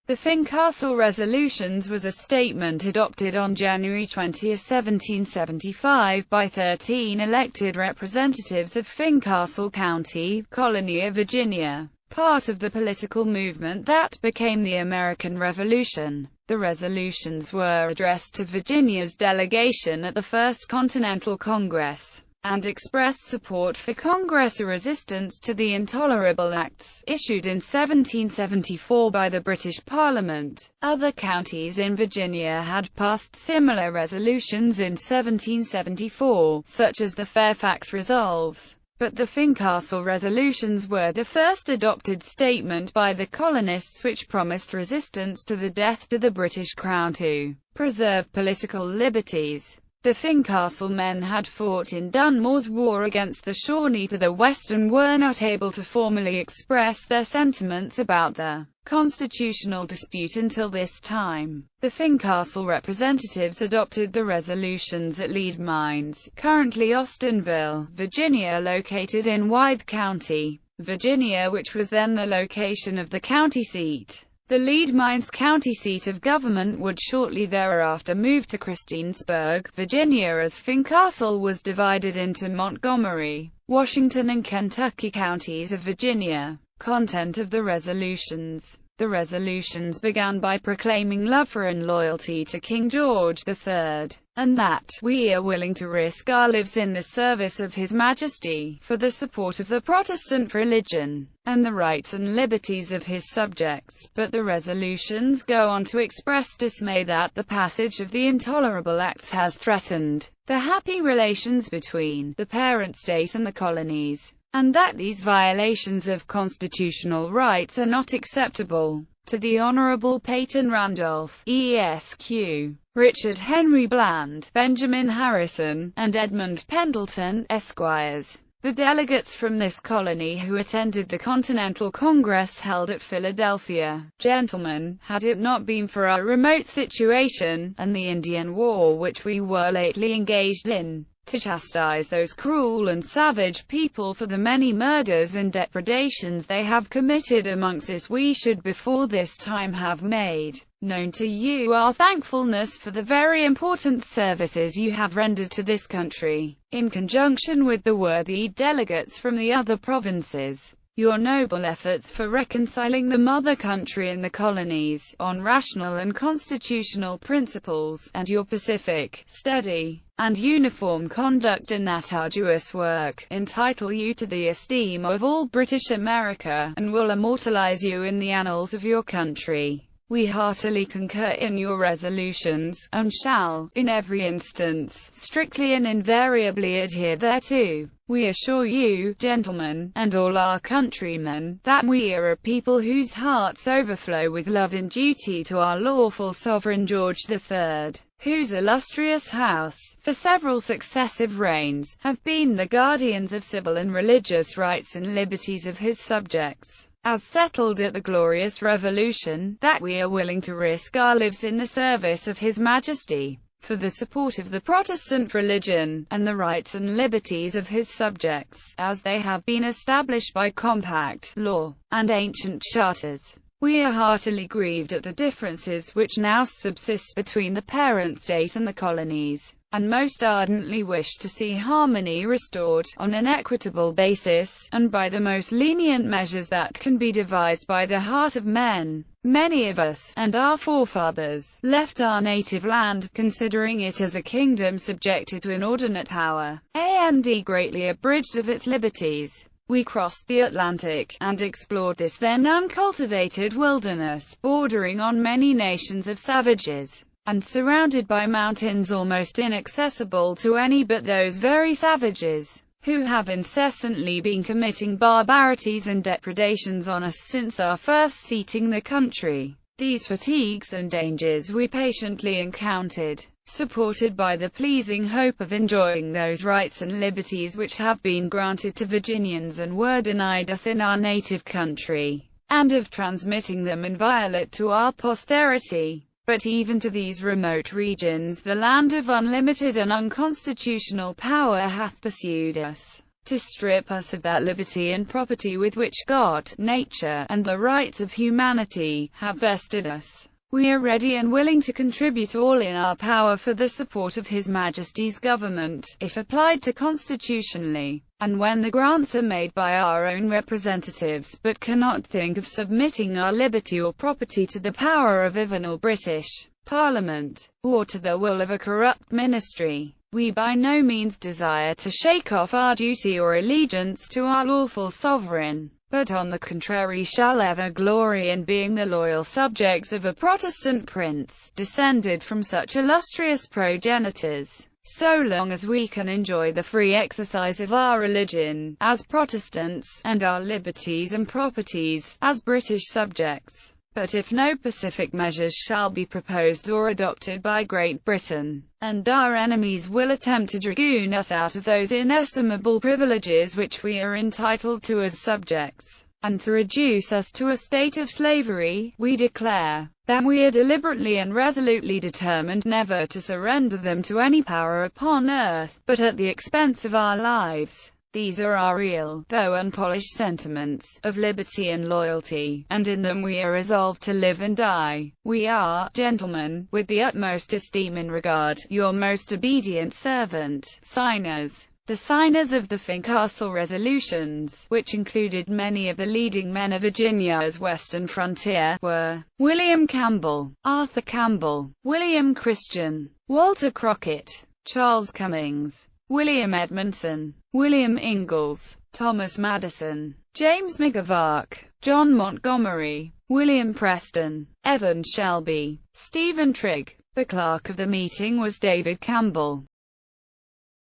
The Fincastle Resolutions was a statement adopted on January 20, 1775 by 13 elected representatives of Fincastle County, colony of Virginia, part of the political movement that became the American Revolution. The resolutions were addressed to Virginia's delegation at the First Continental Congress, and expressed support for Congress' resistance to the Intolerable Acts, issued in 1774 by the British Parliament. Other counties in Virginia had passed similar resolutions in 1774, such as the Fairfax Resolves, but the Fincastle Resolutions were the first adopted statement by the colonists which promised resistance to the death to the British Crown to preserve political liberties. The Fincastle men had fought in Dunmore's War against the Shawnee to the west and were not able to formally express their sentiments about the constitutional dispute until this time. The Fincastle representatives adopted the resolutions at Lead Mines, currently Austinville, Virginia, located in Wythe County, Virginia, which was then the location of the county seat. The Lead Mines county seat of government would shortly thereafter move to Christiansburg, Virginia, as Fincastle was divided into Montgomery, Washington and Kentucky counties of Virginia. Content of the resolutions. The resolutions began by proclaiming love for and loyalty to King George III, and that we are willing to risk our lives in the service of His Majesty, for the support of the Protestant religion, and the rights and liberties of his subjects. But the resolutions go on to express dismay that the passage of the Intolerable Acts has threatened the happy relations between the parent state and the colonies, and that these violations of constitutional rights are not acceptable. To the Honorable Peyton Randolph, Esq., Richard Henry Bland, Benjamin Harrison, and Edmund Pendleton, Esquires, the delegates from this colony who attended the Continental Congress held at Philadelphia. Gentlemen, had it not been for our remote situation, and the Indian War which we were lately engaged in, to chastise those cruel and savage people for the many murders and depredations they have committed amongst us, we should before this time have made known to you our thankfulness for the very important services you have rendered to this country, in conjunction with the worthy delegates from the other provinces. Your noble efforts for reconciling the mother country and the colonies, on rational and constitutional principles, and your pacific, steady, and uniform conduct in that arduous work, entitle you to the esteem of all British America, and will immortalize you in the annals of your country. We heartily concur in your resolutions, and shall, in every instance, strictly and invariably adhere thereto. We assure you, gentlemen, and all our countrymen, that we are a people whose hearts overflow with love and duty to our lawful sovereign George III, whose illustrious house, for several successive reigns, have been the guardians of civil and religious rights and liberties of his subjects, as settled at the glorious Revolution, that we are willing to risk our lives in the service of His Majesty, for the support of the Protestant religion, and the rights and liberties of his subjects, as they have been established by compact, law, and ancient charters. We are heartily grieved at the differences which now subsist between the parent state and the colonies, and most ardently wish to see harmony restored, on an equitable basis, and by the most lenient measures that can be devised by the heart of men. Many of us, and our forefathers, left our native land, considering it as a kingdom subjected to inordinate power, and greatly abridged of its liberties. We crossed the Atlantic, and explored this then uncultivated wilderness, bordering on many nations of savages, and surrounded by mountains almost inaccessible to any but those very savages, who have incessantly been committing barbarities and depredations on us since our first seating the country. These fatigues and dangers we patiently encountered, supported by the pleasing hope of enjoying those rights and liberties which have been granted to Virginians and were denied us in our native country, and of transmitting them inviolate to our posterity. But even to these remote regions the land of unlimited and unconstitutional power hath pursued us. to strip us of that liberty and property with which God, nature, and the rights of humanity have vested us. We are ready and willing to contribute all in our power for the support of His Majesty's government, if applied to constitutionally, and when the grants are made by our own representatives, but cannot think of submitting our liberty or property to the power of even or British Parliament, or to the will of a corrupt ministry. We by no means desire to shake off our duty or allegiance to our lawful sovereign, but on the contrary shall ever glory in being the loyal subjects of a Protestant prince, descended from such illustrious progenitors, so long as we can enjoy the free exercise of our religion, as Protestants, and our liberties and properties, as British subjects. But if no pacific measures shall be proposed or adopted by Great Britain, and our enemies will attempt to dragoon us out of those inestimable privileges which we are entitled to as subjects, and to reduce us to a state of slavery, we declare that we are deliberately and resolutely determined never to surrender them to any power upon earth, but at the expense of our lives. These are our real, though unpolished sentiments, of liberty and loyalty, and in them we are resolved to live and die. We are, gentlemen, with the utmost esteem and regard, your most obedient servant, signers. The signers of the Fincastle Resolutions, which included many of the leading men of Virginia's western frontier, were William Campbell, Arthur Campbell, William Christian, Walter Crockett, Charles Cummings, William Edmondson, William Ingalls, Thomas Madison, James McGavock, John Montgomery, William Preston, Evan Shelby, Stephen Trigg. The clerk of the meeting was David Campbell.